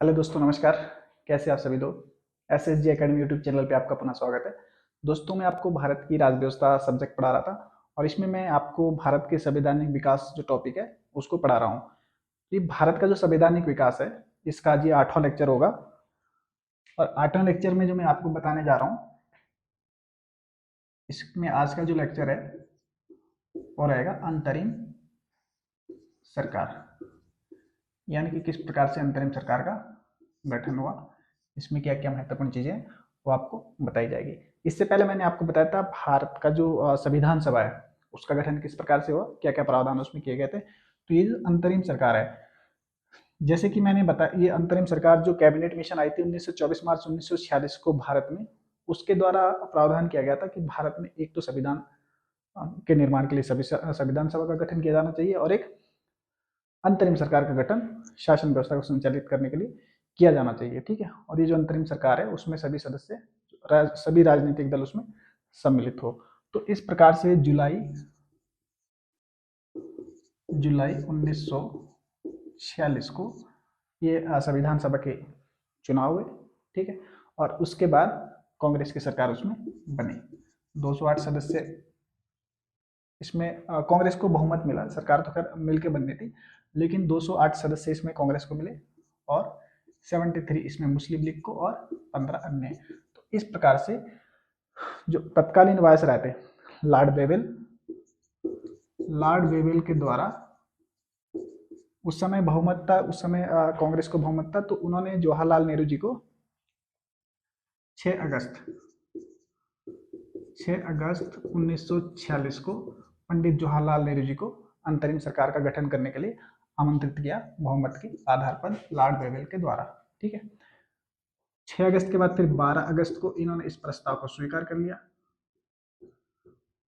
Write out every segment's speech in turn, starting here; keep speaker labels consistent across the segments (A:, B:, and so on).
A: Hello दोस्तों, नमस्कार। कैसे आप सभी लोग। SSG एकेडमी यूट्यूब चैनल पे आपका पुनः स्वागत है। दोस्तों, मैं आपको भारत की राज व्यवस्था सब्जेक्ट पढ़ा रहा था और इसमें मैं आपको भारत के संवैधानिक विकास जो टॉपिक है उसको पढ़ा रहा हूँ। ये भारत का जो संवैधानिक विकास है, इसका आज ये 8वां लेक्चर होगा। और 8वें लेक्चर में जो मैं आपको बताने जा रहा हूँ, इसमें आज का जो लेक्चर है वो रहेगा अंतरिम सरकार, यानी कि किस प्रकार से अंतरिम सरकार का गठन हुआ, इसमें क्या क्या महत्वपूर्ण चीजें हैं वो आपको बताई जाएगी। इससे पहले मैंने आपको बताया था भारत का जो संविधान सभा है उसका गठन किस प्रकार से हुआ, क्या क्या प्रावधान उसमें किए गए थे। तो ये जो अंतरिम सरकार है, जैसे कि मैंने बताया, ये अंतरिम सरकार जो कैबिनेट मिशन आई थी 1924 मार्च 1946 को भारत में, उसके द्वारा प्रावधान किया गया था कि भारत में एक तो संविधान के निर्माण के लिए सभी संविधान सभा का गठन किया जाना चाहिए और एक अंतरिम सरकार का गठन शासन व्यवस्था को संचालित करने के लिए किया जाना चाहिए। ठीक है। और ये जो अंतरिम सरकार है उसमें सभी सदस्य सभी राजनीतिक दल उसमें सम्मिलित हो। तो इस प्रकार से जुलाई जुलाई 1946 को ये संविधान सभा के चुनाव हुए। ठीक है। और उसके बाद कांग्रेस की सरकार उसमें बनी। 208 सदस्य इसमें कांग्रेस को बहुमत मिला। सरकार तो खैर मिलकर बननी थी, लेकिन 208 सदस्य इसमें कांग्रेस को मिले और 73 इसमें मुस्लिम लीग को और 15 अन्य। तो इस प्रकार से जो तत्कालीन वायसराय थे लॉर्ड वेवेल के द्वारा, उस समय बहुमत था, उस समय कांग्रेस को बहुमत था, तो उन्होंने जवाहरलाल नेहरू जी को 6 अगस्त 1946 को पंडित जवाहरलाल नेहरू जी को अंतरिम सरकार का गठन करने के लिए आमंत्रित किया, बहुमत के आधार पर लॉर्ड वेवेल के द्वारा। ठीक है। 6 अगस्त के बाद फिर 12 अगस्त को इन्होंने इस प्रस्ताव को स्वीकार कर लिया।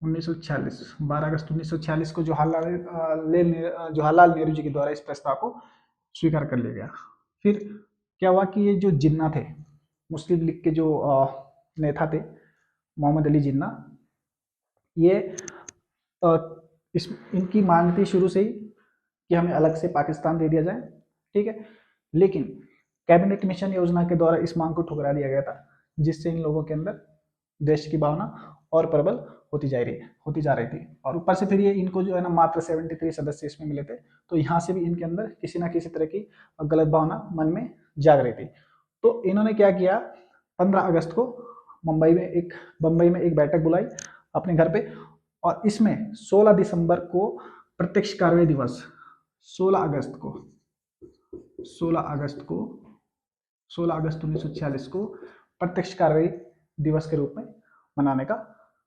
A: 1946 12 अगस्त 1946 को जवाहरलाल नेहरू जी के द्वारा इस प्रस्ताव को स्वीकार कर लिया गया। फिर क्या हुआ कि ये जो जिन्ना थे, मुस्लिम लीग के जो नेता थे, मोहम्मद अली जिन्ना, ये इनकी मांग थी शुरू से ही कि हमें अलग से पाकिस्तान दे दिया जाए। ठीक है। लेकिन कैबिनेट मिशन योजना के द्वारा इस मांग को ठुकरा दिया गया था, जिससे इन लोगों के अंदर देश की भावना और प्रबल होती जा रही थी। और ऊपर से फिर ये इनको जो है ना मात्र 73 सदस्य इसमें मिले थे, तो यहाँ से भी इनके अंदर किसी ना किसी तरह की गलत भावना मन में जाग रही थी। तो इन्होंने क्या किया, 15 अगस्त को बंबई में एक बैठक बुलाई अपने घर पे, और इसमें 16 दिसंबर को प्रत्यक्ष कार्रवाई दिवस 16 अगस्त को 16 अगस्त को 16 अगस्त 1946 को प्रत्यक्ष कार्रवाई दिवस के रूप में मनाने का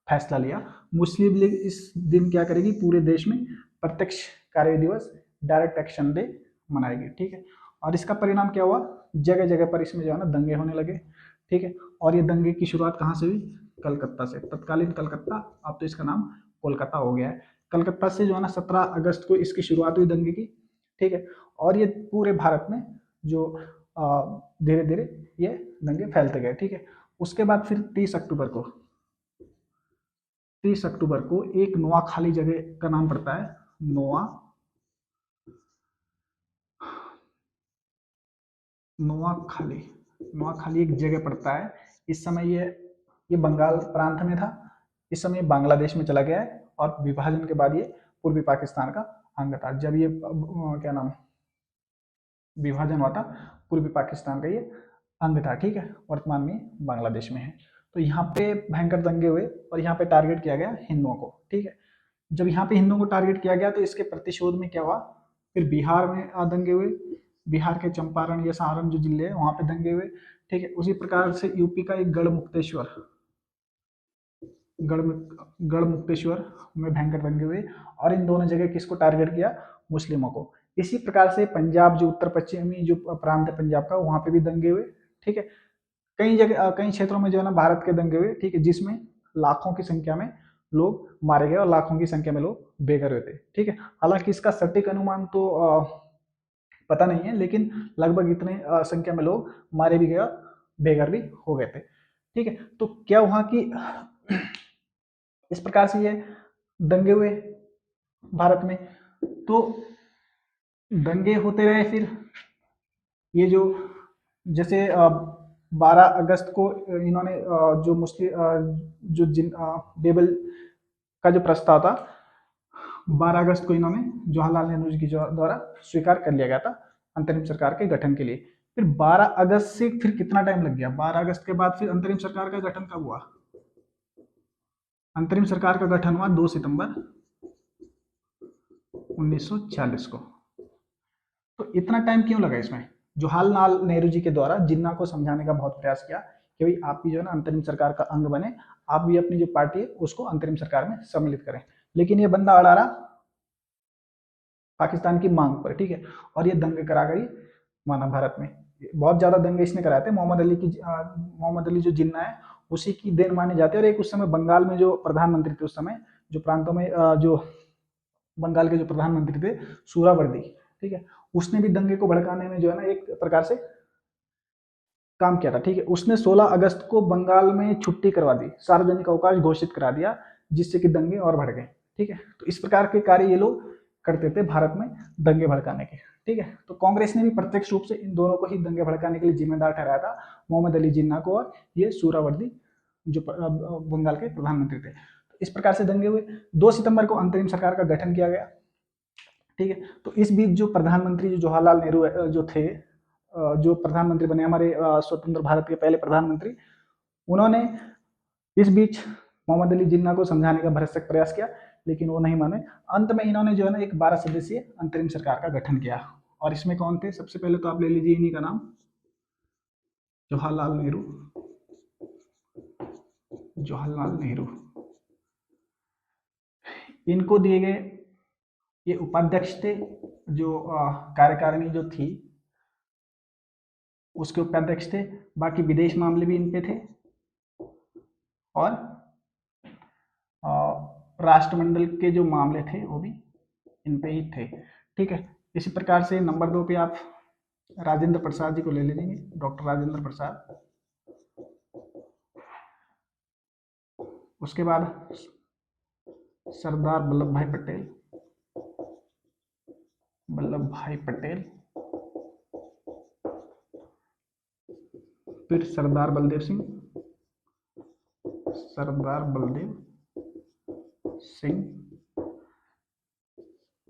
A: फैसला लिया। मुस्लिम लीग इस दिन क्या करेगी, पूरे देश में प्रत्यक्ष कार्रवाई दिवस, डायरेक्ट एक्शन डे मनाएगी। ठीक है। और इसका परिणाम क्या हुआ, जगह जगह पर इसमें जो है ना दंगे होने लगे। ठीक है। और ये दंगे की शुरुआत कहाँ से हुई, कलकत्ता से। तत्कालीन कलकत्ता, अब तो इसका नाम कोलकाता हो गया है। कलकत्ता से जो है ना 17 अगस्त को इसकी शुरुआत हुई दंगे की। ठीक है। और ये पूरे भारत में जो धीरे धीरे ये दंगे फैलते गए। ठीक है। उसके बाद फिर 30 अक्टूबर को एक नोआखाली जगह का नाम पड़ता है, नोआखाली नोआखाली एक जगह पड़ता है। इस समय ये बंगाल प्रांत में था, इस समय बांग्लादेश में चला गया है, और विभाजन के बाद ये पूर्वी पाकिस्तान का अंग था। जब ये क्या नाम विभाजन हुआ था, पूर्वी पाकिस्तान का ये अंग था। ठीक है। वर्तमान में बांग्लादेश में है। तो यहाँ पे भयंकर दंगे हुए और यहाँ पे टारगेट किया गया हिंदुओं को। ठीक है। जब यहाँ पे हिंदुओं को टारगेट किया गया तो इसके प्रतिशोध में क्या हुआ, फिर बिहार में दंगे हुए। बिहार के चंपारण या सारण जो जिले हैं वहां पे दंगे हुए। ठीक है। उसी प्रकार से यूपी का एक गढ़ गढ़ मुक्तेश्वर में भयंकर दंगे हुए, और इन दोनों जगह किसको टारगेट किया, मुस्लिमों को। इसी प्रकार से पंजाब जो उत्तर पश्चिमी जो प्रांत है पंजाब का, वहां पे भी दंगे हुए। ठीक है। कई जगह कई क्षेत्रों में जो है ना भारत के दंगे हुए। ठीक है। जिसमें लाखों की संख्या में लोग मारे गए और लाखों की संख्या में लोग बेघर हुए थे। ठीक है। हालांकि इसका सटीक अनुमान तो पता नहीं है, लेकिन लगभग इतने संख्या में लोग मारे भी गए और बेघर भी हो गए थे। ठीक है। तो क्या हुआ कि इस प्रकार से ये दंगे हुए भारत में। तो दंगे होते रहे, फिर ये जो जैसे 12 अगस्त को इन्होंने जो मुस्लिम जो बेबल का जो प्रस्ताव था, 12 अगस्त को इन्होंने जवाहरलाल नेहरू जी के द्वारा स्वीकार कर लिया गया था अंतरिम सरकार के गठन के लिए। फिर 12 अगस्त से फिर कितना टाइम लग गया, 12 अगस्त के बाद फिर अंतरिम सरकार का गठन कब हुआ? अंतरिम सरकार का गठन हुआ 2 सितंबर 1946 को। तो इतना टाइम क्यों लगा इसमें? जवाहरलाल नेहरू जी के द्वारा जिन्ना को समझाने का बहुत प्रयास किया कि भाई आप भी जो है ना अंतरिम सरकार का अंग बने, आप भी अपनी जो पार्टी है उसको अंतरिम सरकार में सम्मिलित करें। लेकिन ये बंदा अड़ा रहा पाकिस्तान की मांग पर, ठीक है। और ये दंगे करा गई माना भारत में, बहुत ज्यादा दंगे इसने कराए थे। मोहम्मद अली जो जिन्ना है उसी की देन मानी जाती है। और एक उस समय बंगाल में जो प्रधानमंत्री थे, उस समय जो प्रांतों में जो बंगाल के जो प्रधानमंत्री थे सूरावर्दी, ठीक है, उसने भी दंगे को भड़काने में जो है ना एक प्रकार से काम किया था, ठीक है। उसने 16 अगस्त को बंगाल में छुट्टी करवा दी, सार्वजनिक अवकाश घोषित करा दिया, जिससे कि दंगे और बढ़ गए, ठीक है। तो इस प्रकार के कार्य ये लोग करते थे भारत में दंगे भड़काने के, ठीक है। तो कांग्रेस ने भी प्रत्यक्ष रूप से इन दोनों को ही दंगे भड़काने के लिए जिम्मेदार ठहराया था, मोहम्मद अली जिन्ना को और ये सूरावर्दी जो बंगाल के प्रधानमंत्री थे। तो इस प्रकार से दंगे हुए। 2 सितंबर को अंतरिम सरकार का गठन किया गया, ठीक है। तो इस बीच जो प्रधानमंत्री जो जवाहरलाल नेहरू जो थे, जो प्रधानमंत्री बने हमारे स्वतंत्र भारत के पहले प्रधानमंत्री, उन्होंने इस बीच मोहम्मद अली जिन्ना को समझाने का भरसक प्रयास किया, लेकिन वो नहीं माने। अंत में इन्होंने जो है ना एक 12 सदस्यीय अंतरिम सरकार का गठन किया। और इसमें कौन थे? सबसे पहले तो आप ले लीजिए इन्हीं का नाम, जवाहरलाल नेहरू। जवाहरलाल नेहरू इनको दिए गए ये उपाध्यक्ष थे, जो कार्यकारिणी जो थी उसके उपाध्यक्ष थे। बाकी विदेश मामले भी इन पे थे और राष्ट्रमंडल के जो मामले थे वो भी इन पे ही थे, ठीक है। इसी प्रकार से नंबर 2 पे आप राजेंद्र प्रसाद जी को ले लीजिए, डॉक्टर राजेंद्र प्रसाद। उसके बाद सरदार वल्लभ भाई पटेल, वल्लभ भाई पटेल। फिर सरदार बलदेव सिंह, सरदार बलदेव सिंह।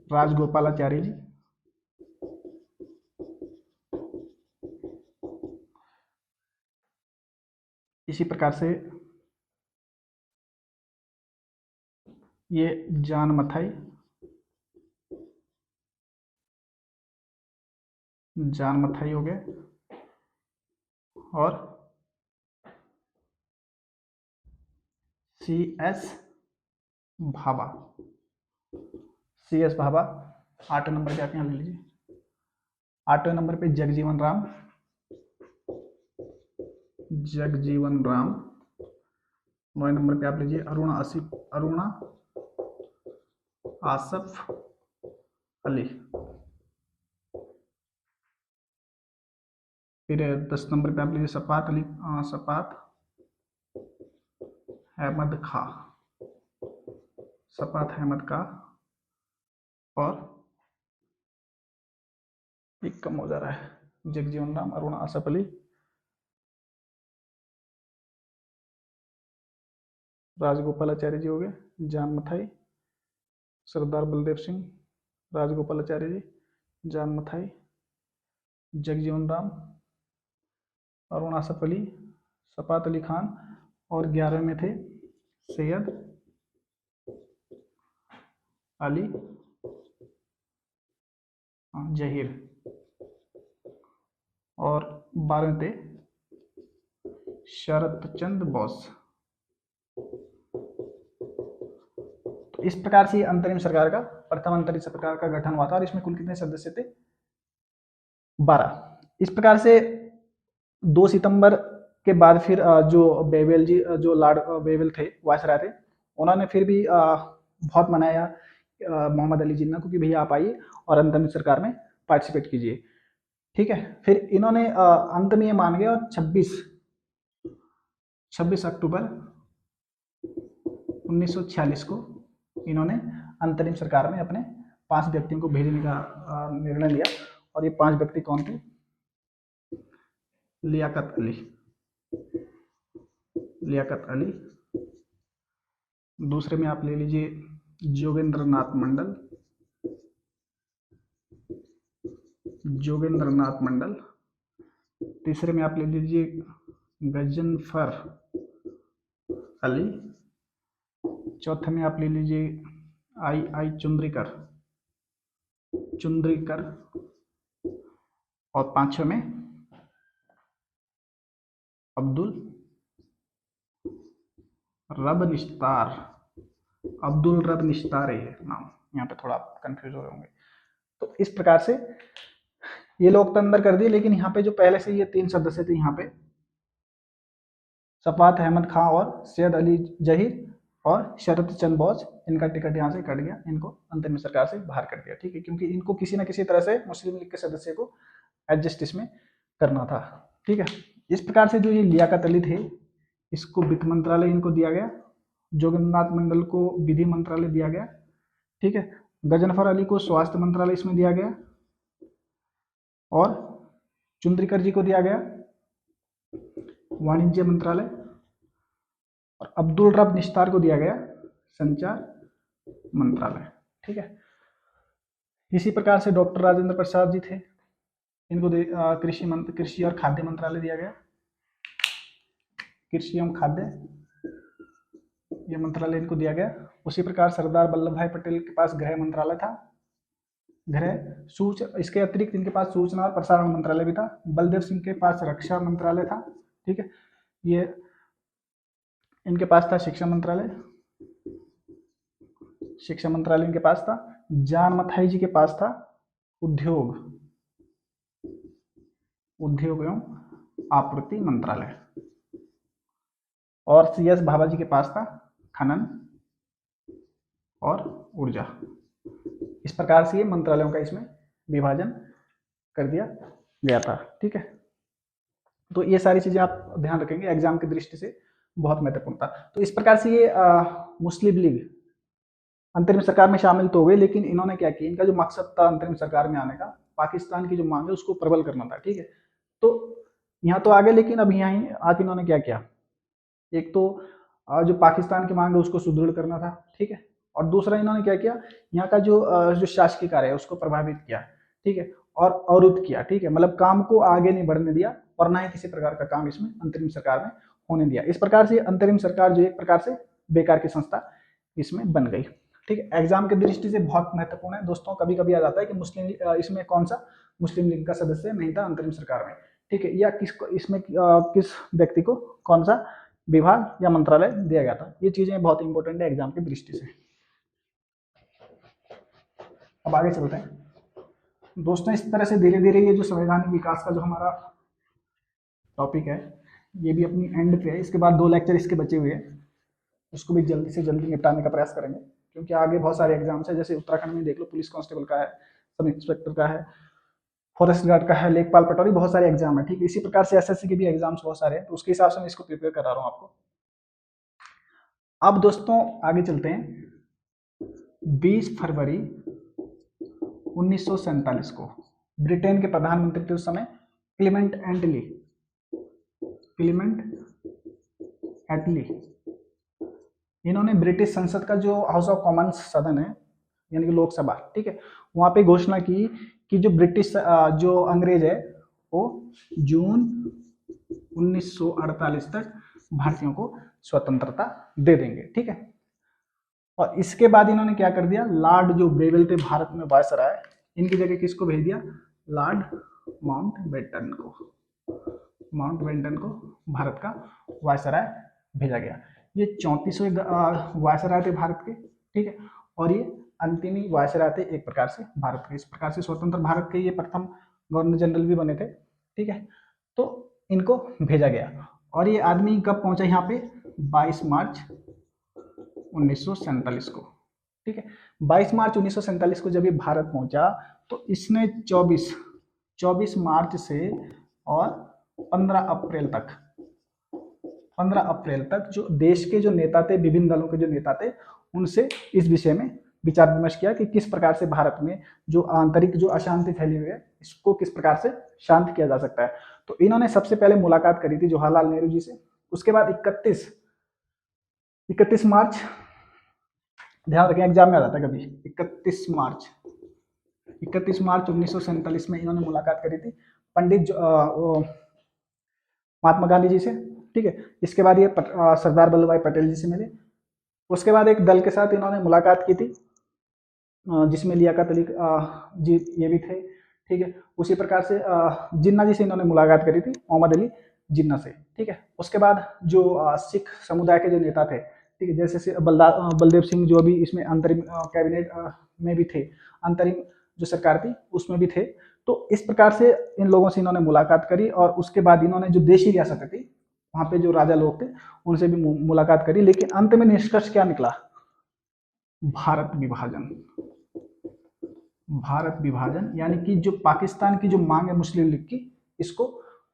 A: राजगोपालाचारी जी, इसी प्रकार से ये जान मथाई, जान मथाई हो गए। और CS भाभा, CS भाभा। 8वें नंबर पे आप यहाँ ले लीजिए। 8वें नंबर पे जगजीवन राम, जगजीवन राम। 9वें नंबर पे आप लीजिए अरुणा आसफ अली। फिर 10 नंबर पे आप लीजिए सपात अहमद खां, सपात अहमद खां। और एक कम हो जा रहा है, जगजीवन राम, अरुणा आसफ अली, राजगोपालाचारी जी हो गए, जान मथाई, सरदार बलदेव सिंह, राजगोपालाचारी जी, जान मथाई, जगजीवन राम, अरुण आसफ अली, सपात अली खान। और 11वें में थे सैयद अली जहीर। और 12वें थे शरत चंद्र बोस। तो इस प्रकार से अंतरिम सरकार का प्रथम अंतरिम सरकार का गठन हुआ था। और इसमें कुल कितने सदस्य थे? 12। इस प्रकार से 2 सितंबर के बाद फिर जो बेवेल जी, जो लॉर्ड बेवेल थे, वायसराय थे, उन्होंने फिर भी बहुत मनाया मोहम्मद अली जिन्ना को कि भैया आप आइए और अंतरिम सरकार में पार्टिसिपेट कीजिए, ठीक है। फिर इन्होंने अंत में ये मान गए और 26 अक्टूबर 1946 को इन्होंने अंतरिम सरकार में अपने 5 व्यक्तियों को भेजने का निर्णय लिया। और ये 5 व्यक्ति कौन थे? लियाकत अली, लियाकत अली। दूसरे में आप ले लीजिए जोगेंद्र नाथ मंडल, जोगेंद्र नाथ मंडल। तीसरे में आप ले लीजिए गजनफर अली। चौथे में आप ले लीजिए आई चुंद्रीकर, चुंद्रीकर। और पांचवें में अब्दुल रब निस्तार, अब्दुल रब निस्तार है नाम, यहाँ पे थोड़ा कंफ्यूज हो रहे होंगे। तो इस प्रकार से ये लोग तो अंदर कर दिए, लेकिन यहाँ पे जो पहले से ये 3 सदस्य थे, यहाँ पे सफात अहमद खां और सैयद अली जहीर और शरत चंद बोस, इनका टिकट यहाँ से कट गया, इनको अंतरिम सरकार से बाहर कर दिया, ठीक है, क्योंकि इनको किसी न किसी तरह से मुस्लिम लीग के सदस्य को एडजस्ट इसमें करना था, ठीक है। इस प्रकार से जो ये लियाकत अली थे, इसको वित्त मंत्रालय इनको दिया गया, जोगेंद्रनाथ मंडल को विधि मंत्रालय दिया गया, ठीक है, गजनफर अली को स्वास्थ्य मंत्रालय इसमें दिया गया, और चुंद्रीकर जी को दिया गया वाणिज्य मंत्रालय, और अब्दुल रब निस्तार को दिया गया संचार मंत्रालय, ठीक है। इसी प्रकार से डॉक्टर राजेंद्र प्रसाद जी थे, इनको कृषि और खाद्य मंत्रालय दिया गया, कृषि एवं खाद्य ये मंत्रालय इनको दिया गया। उसी प्रकार सरदार वल्लभ भाई पटेल के पास गृह मंत्रालय था, इसके अतिरिक्त इनके पास सूचना और प्रसारण मंत्रालय भी था। बलदेव सिंह के पास रक्षा मंत्रालय था, ठीक है, ये इनके पास था शिक्षा मंत्रालय, शिक्षा मंत्रालय इनके पास था। जान मथाई जी के पास था उद्योग एवं आपूर्ति मंत्रालय, और सी एस भाभा जी के पास था खनन और ऊर्जा। इस प्रकार से ये मंत्रालयों का इसमें विभाजन कर दिया गया था, ठीक है। तो ये सारी चीजें आप ध्यान रखेंगे, एग्जाम की दृष्टि से बहुत महत्वपूर्ण था। तो इस प्रकार से ये मुस्लिम लीग अंतरिम सरकार में शामिल तो हो गए, लेकिन इन्होंने क्या किया, इनका जो मकसद था अंतरिम सरकार में आने का, पाकिस्तान की जो मांग है उसको प्रबल करना था, ठीक है। तो यहाँ तो आगे, लेकिन अब यहाँ आके इन्होंने क्या किया, एक तो जो पाकिस्तान की मांग है उसको सुदृढ़ करना था, ठीक है, और दूसरा इन्होंने क्या किया, यहाँ का जो शासकीय कार्य है उसको प्रभावित किया, ठीक है, और अवरुद्ध किया, ठीक है, मतलब काम को आगे नहीं बढ़ने दिया, और ना ही किसी प्रकार का काम इसमें अंतरिम सरकार में होने दिया। इस प्रकार से अंतरिम सरकार जो एक प्रकार से बेकार की संस्था इसमें बन गई, ठीक है। एग्जाम की दृष्टि से बहुत महत्वपूर्ण है दोस्तों, कभी कभी आ जाता है कि मुस्लिम इसमें कौन सा मुस्लिम लीग का सदस्य नहीं था अंतरिम सरकार में, ठीक है, या किसको इसमें किस व्यक्ति को कौन सा विभाग या मंत्रालय दिया गया था। ये चीजें बहुत इंपॉर्टेंट है एग्जाम की दृष्टि से। अब आगे चलते हैं दोस्तों। इस तरह से धीरे धीरे ये जो संवैधानिक विकास का जो हमारा टॉपिक है, ये भी अपनी एंड पे है। इसके बाद 2 लेक्चर इसके बचे हुए हैं, उसको भी जल्दी से जल्दी निपटाने का प्रयास करेंगे, क्योंकि आगे बहुत सारे एग्जाम्स है। जैसे उत्तराखंड में देख लो, पुलिस कांस्टेबल का है, सब इंस्पेक्टर का है, फॉरेस्ट गार्ड का है, लेखपाल पटवारी, बहुत सारे एग्जाम है, ठीक है। इसी प्रकार से एसएससी के भी एग्जाम्स बहुत सारे हैं, तो उसके हिसाब से मैं इसको प्रिपेयर करा रहा हूँ आपको। अब दोस्तों आगे चलते हैं। 20 फरवरी 1947 को ब्रिटेन के प्रधानमंत्री थे उस समय क्लीमेंट एटली, इन्होंने ब्रिटिश संसद का जो हाउस ऑफ कॉमन्स सदन है, यानी कि लोकसभा, ठीक है, वहां पे घोषणा की कि जो ब्रिटिश जो अंग्रेज है वो जून 1948 तक भारतीयों को स्वतंत्रता दे देंगे, ठीक है। और इसके बाद इन्होंने क्या कर दिया, लॉर्ड जो बेवेल थे भारत में वायसराय, इनकी जगह किसको भेज दिया, लॉर्ड माउंटबेटन को भारत का वायसराय भेजा गया। ये 34वें वायसराय थे भारत के, ठीक है, और ये अंतिम वायसराय थे एक प्रकार से भारत के। इस प्रकार से स्वतंत्र भारत के ये प्रथम गवर्नर जनरल भी बने थे, ठीक है। तो इनको भेजा गया, और ये आदमी कब पहुंचा यहाँ पे, 22 मार्च 1947 को, ठीक है। 22 मार्च 1947 को जब ये भारत पहुंचा, तो इसने 24 मार्च से और 15 अप्रैल तक जो देश के जो नेता थे, विभिन्न दलों के जो नेता थे, उनसे इस विषय में विचार विमर्श किया कि किस प्रकार से भारत में जो आंतरिक जो अशांति फैली हुई है इसको किस प्रकार से शांत किया जा सकता है। तो इन्होंने सबसे पहले मुलाकात करी थी जवाहरलाल नेहरू जी से। उसके बाद 31 मार्च, ध्यान रखें एग्जाम में आ जाता है कभी, 31 मार्च 1947 में इन्होंने मुलाकात करी थी पंडित महात्मा गांधी जी से। ठीक है, इसके बाद ये सरदार वल्लभ भाई पटेल जी से मिले। उसके बाद एक दल के साथ इन्होंने मुलाकात की थी जिसमें लियाकत अली जी ये भी थे। ठीक है, उसी प्रकार से जिन्ना जी से इन्होंने मुलाकात करी थी, मोहम्मद अली जिन्ना से। ठीक है, उसके बाद जो सिख समुदाय के जो नेता थे, ठीक है, जैसे बलदेव सिंह जो अभी इसमें अंतरिम कैबिनेट में भी थे, अंतरिम जो सरकार थी उसमें भी थे। तो इस प्रकार से इन लोगों से इन्होंने मुलाकात करी और उसके बाद इन्होंने जो देशी रियासतें थी वहाँ पे जो राजा लोग थे उनसे भी मुलाकात करी। लेकिन अंत में निष्कर्ष क्या निकला? भारत विभाजन। भारत विभाजन यानी कि जो पाकिस्तान की जो मांग है मुस्लिम लीग की, इसको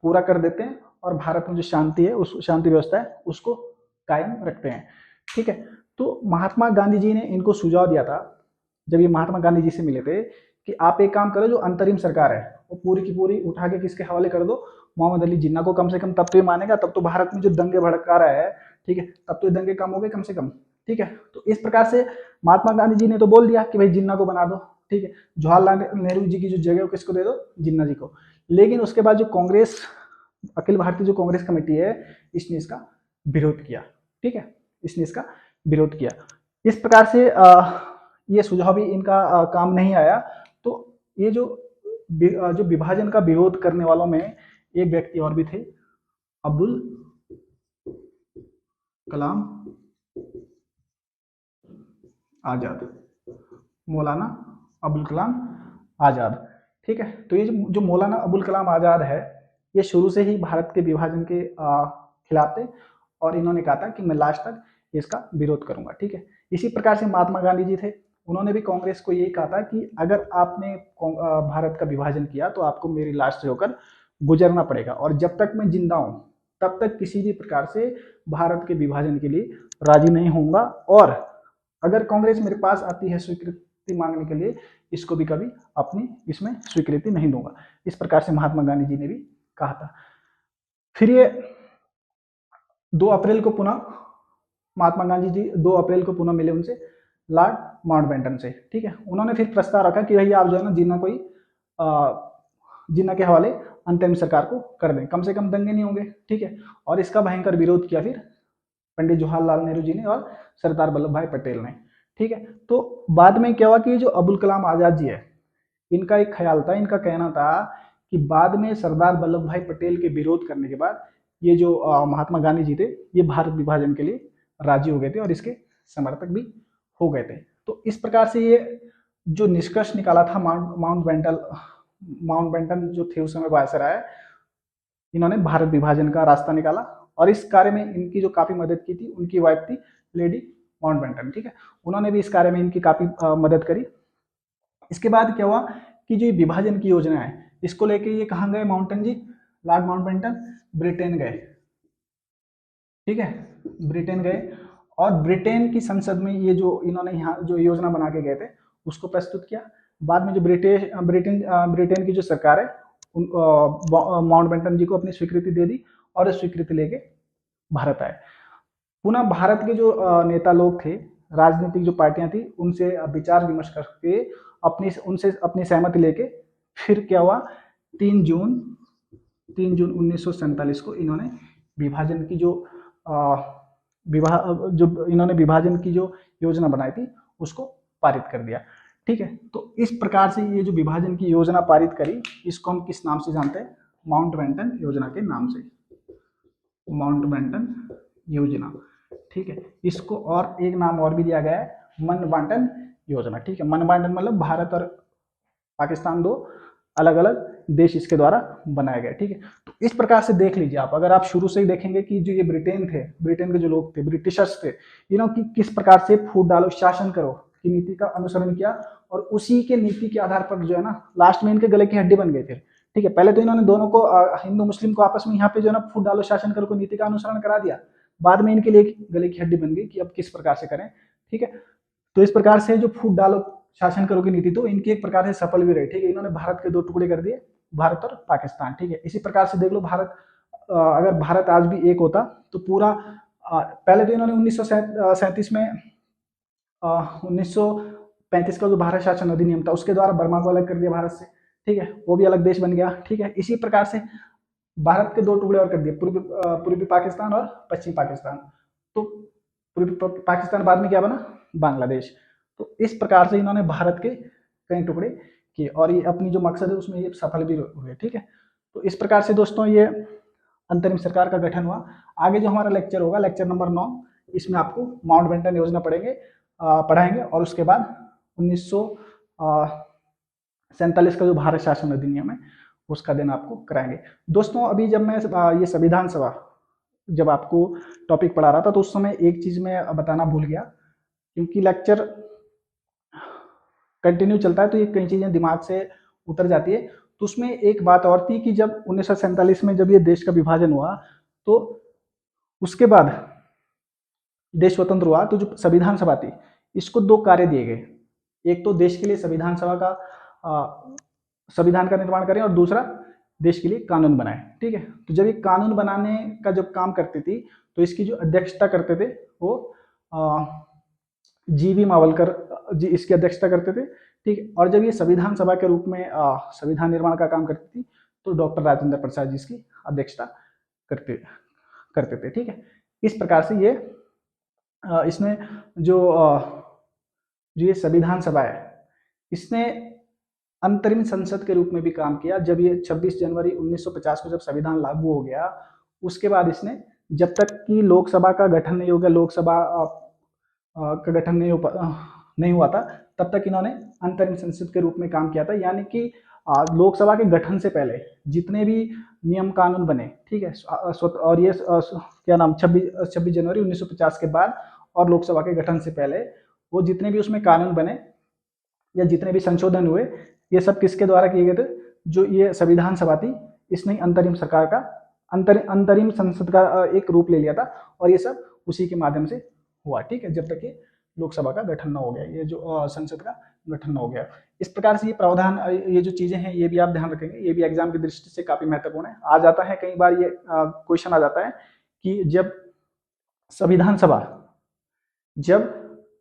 A: पूरा कर देते हैं और भारत में जो शांति है, उस शांति व्यवस्था है उसको कायम रखते हैं। ठीक है, तो महात्मा गांधी जी ने इनको सुझाव दिया था जब ये महात्मा गांधी जी से मिले थे कि आप एक काम करो, जो अंतरिम सरकार है वो पूरी की पूरी उठा के किसके हवाले कर दो, मोहम्मद अली जिन्ना को। कम से कम तब तो ये मानेगा, तब तो भारत में जो दंगे भड़का रहा है, ठीक है, तब तो ये दंगे कम हो गए कम से कम। ठीक है, तो इस प्रकार से महात्मा गांधी जी ने तो बोल दिया कि भाई जिन्ना को बना दो। ठीक है, जवाहरलाल नेहरू जी की जो जगह है किसको दे दो, जिन्ना जी को। लेकिन उसके बाद जो कांग्रेस, अखिल भारतीय जो कांग्रेस कमेटी है, इसने इसका विरोध किया। ठीक है, इसने इसका विरोध किया। इस प्रकार से ये सुझाव भी इनका काम नहीं आया। तो ये जो विभाजन का विरोध करने वालों में एक व्यक्ति और भी थे, अब्दुल कलाम आजाद, मौलाना अबुल कलाम आजाद। ठीक है, तो ये जो मौलाना अबुल कलाम आजाद है, ये शुरू से ही भारत के विभाजन के खिलाफ थे और इन्होंने कहा था कि मैं लास्ट तक इसका विरोध करूंगा। ठीक है, इसी प्रकार से महात्मा गांधी जी थे, उन्होंने भी कांग्रेस को यही कहा था कि अगर आपने भारत का विभाजन किया तो आपको मेरी लास्ट से होकर गुजरना पड़ेगा और जब तक मैं जिंदा हूं तब तक किसी भी प्रकार से भारत के विभाजन के लिए राजी नहीं होऊंगा, और अगर कांग्रेस मेरे पास आती है स्वीकृति मांगने के लिए, इसको भी कभी अपनी इसमें स्वीकृति नहीं दूंगा। इस प्रकार से महात्मा गांधी जी ने भी कहा था। फिर ये 2 अप्रैल को पुनः महात्मा गांधी जी 2 अप्रैल को पुनः मिले उनसे, लॉर्ड माउंटबेटन से। ठीक है, उन्होंने फिर प्रस्ताव रखा कि भैया आप जो है ना जिन्ना के हवाले अंतरिम सरकार को कर दें, कम से कम दंगे नहीं होंगे। ठीक है, और इसका भयंकर विरोध किया फिर पंडित जवाहरलाल नेहरू जी ने और सरदार वल्लभ भाई पटेल ने। ठीक है, तो बाद में क्या हुआ कि जो अबुल कलाम आजाद जी है, इनका एक ख्याल था, इनका कहना था कि बाद में सरदार वल्लभ भाई पटेल के विरोध करने के बाद ये जो महात्मा गांधी जी थे, ये भारत विभाजन के लिए राजी हो गए थे और इसके समर्थक भी हो गए थे। तो इस प्रकार से ये जो निष्कर्ष निकाला था माउंटबेटन जो थे उस समय वायसराय, इन्होंने भारत विभाजन का रास्ता निकाला और इस कार्य में इनकी जो काफी मदद की थी उनकी वाइफ थी लेडी माउंटबेटन। ठीक है, उन्होंने भी इस कार्य में इनकी काफी मदद करी। इसके बाद क्या हुआ कि जो विभाजन की योजना है इसको लेके ये कहाँ गए माउंटन जी, लॉर्ड माउंटबेटन ब्रिटेन गए। ठीक है, ब्रिटेन गए और ब्रिटेन की संसद में ये जो इन्होंने यहाँ जो योजना बना के गए थे उसको प्रस्तुत किया। बाद में जो ब्रिटेन की जो सरकार है माउंटबेटन जी को अपनी स्वीकृति दे दी और स्वीकृति लेके भारत आए। पुनः भारत के जो नेता लोग थे, राजनीतिक जो पार्टियां थी, उनसे विचार विमर्श करके उनसे अपनी सहमति लेके फिर क्या हुआ, 3 जून 1947 को इन्होंने विभाजन की जो इन्होंने विभाजन की जो योजना बनाई थी उसको पारित कर दिया। ठीक है, तो इस प्रकार से ये जो विभाजन की योजना पारित करी, इसको हम किस नाम से जानते हैं, माउंटबेटन योजना के नाम से, माउंटबेटन योजना। ठीक है, इसको और एक नाम और भी दिया गया है, मनबांटन योजना। ठीक है, मनबांटन मतलब भारत और पाकिस्तान 2 अलग अलग देश इसके द्वारा बनाए गए। ठीक है, तो इस प्रकार से देख लीजिए आप, अगर आप शुरू से ही देखेंगे कि जो ये ब्रिटेन के जो लोग थे, ब्रिटिशर्स थे, कि किस प्रकार से फूट डालो शासन करो की नीति का अनुसरण किया और उसी के नीति के आधार पर जो है ना लास्ट में इनके गले की हड्डी बन गई फिर। ठीक है, पहले तो इन्होंने दोनों को हिंदू मुस्लिम को आपस में यहाँ पे जो है ना फूट डालो शासन करो नीति का अनुसरण करा दिया, बाद में इनके लिए गले की हड्डी बन गई कि अब किस प्रकार से करें। ठीक है, तो इस प्रकार से जो फूट डालो शासन करो की नीति तो इनकी एक प्रकार से सफल भी रही, ठीक है। इन्होंने भारत के दो टुकड़े कर दिए, भारत और पाकिस्तान, ठीक है। इसी प्रकार से देख लो भारत, अगर भारत आज भी एक होता तो पूरा, पहले तो इन्होंने 1937 में 1935 का जो भारत शासन अधिनियम था उसके द्वारा बर्मा को अलग कर दिया भारत से, ठीक है, वो भी अलग देश बन गया, ठीक है। इसी प्रकार से भारत के दो टुकड़े और कर दिए, पूर्वी पाकिस्तान और पश्चिमी पाकिस्तान। तो पूर्वी पाकिस्तान बाद में क्या बना, बांग्लादेश। तो इस प्रकार से इन्होंने भारत के कई टुकड़े किए और ये अपनी जो मकसद है उसमें ये सफल भी हुए, ठीक है। तो इस प्रकार से दोस्तों ये अंतरिम सरकार का गठन हुआ। आगे जो हमारा लेक्चर होगा, लेक्चर नंबर 9, इसमें आपको माउंटबेटन योजना पढ़ाएंगे और उसके बाद 1947 का जो भारत शासन अधिनियम है उसका दिन आपको कराएंगे। दोस्तों अभी जब मैं ये संविधान सभा जब आपको टॉपिक पढ़ा रहा था तो उस समय एक चीज मैं बताना भूल गया, क्योंकि लेक्चर कंटिन्यू चलता है तो ये कई चीजें दिमाग से उतर जाती है। तो उसमें एक बात और थी कि जब 1947 में जब ये देश का विभाजन हुआ तो उसके बाद देश स्वतंत्र हुआ तो जो संविधान सभा थी इसको दो कार्य दिए गए। एक तो देश के लिए संविधान सभा का संविधान का निर्माण करें और दूसरा देश के लिए कानून बनाए, ठीक है। तो जब ये कानून बनाने का जब काम करती थी तो इसकी जो अध्यक्षता करते थे वो जीवी मावलकर जी इसकी अध्यक्षता करते थे, ठीक है। और जब ये संविधान सभा के रूप में संविधान निर्माण का काम करती थी तो डॉक्टर राजेंद्र प्रसाद जी इसकी अध्यक्षता करते थे, ठीक है। इस प्रकार से ये इसमें जो ये संविधान सभा है इसने अंतरिम संसद के रूप में भी काम किया। जब ये 26 जनवरी 1950 को जब संविधान लागू हो गया उसके बाद इसने, जब तक कि लोकसभा का गठन नहीं हो गया, लोकसभा का गठन नहीं हुआ था, तब तक इन्होंने अंतरिम संसद के रूप में काम किया था। यानी कि लोकसभा के गठन से पहले जितने भी नियम कानून बने, ठीक है, और ये क्या नाम 26 जनवरी 1950 के बाद और लोकसभा के गठन से पहले वो जितने भी उसमें कानून बने या जितने भी संशोधन हुए ये सब किसके द्वारा किए गए थे, जो ये संविधान सभा थी इसने अंतरिम सरकार का अंतरिम संसद का एक रूप ले लिया था और ये सब उसी के माध्यम से हुआ, ठीक है, जब तक ये लोकसभा का गठन न हो गया, ये जो संसद का गठन न हो गया। इस प्रकार से ये प्रावधान, ये जो चीजें हैं ये भी आप ध्यान रखेंगे, ये भी एग्जाम की दृष्टि से काफी महत्वपूर्ण है। आ जाता है कई बार ये क्वेश्चन आ जाता है कि जब संविधान सभा जब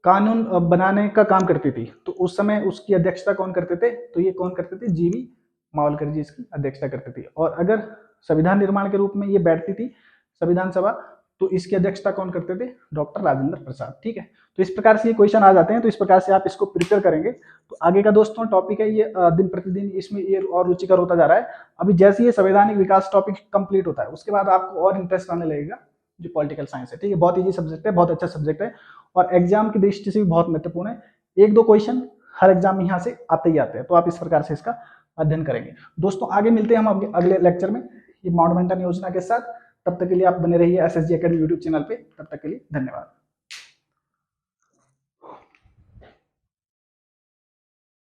A: कानून बनाने का काम करती थी तो उस समय उसकी अध्यक्षता कौन करते थे, तो ये कौन करते थे, जीवी मावलकर जी इसकी अध्यक्षता करते थे। और अगर संविधान निर्माण के रूप में ये बैठती थी संविधान सभा तो इसकी अध्यक्षता कौन करते थे, डॉक्टर राजेंद्र प्रसाद, ठीक है। तो इस प्रकार से ये क्वेश्चन आ जाते हैं, तो इस प्रकार से आप इसको प्रिपेयर करेंगे तो आगे का दोस्तों टॉपिक है ये दिन प्रतिदिन इसमें ये और रुचिकर होता जा रहा है। अभी जैसे ये संवैधानिक विकास टॉपिक कंप्लीट होता है उसके बाद आपको और इंटरेस्ट आने लगेगा जो पॉलिटिकल साइंस है, ठीक है। बहुत ईजी सब्जेक्ट है, बहुत अच्छा सब्जेक्ट है और एग्जाम की दृष्टि से भी बहुत महत्वपूर्ण है। एक दो क्वेश्चन हर एग्जाम में यहाँ से आते ही आते हैं, तो आप इस प्रकार से इसका अध्ययन करेंगे। दोस्तों आगे मिलते हैं हम अगले लेक्चर में ये माउंटबेटन योजना के साथ। तब तक के लिए आप बने रहिए SSG Academy यूट्यूब चैनल पे। तब तक के लिए धन्यवाद।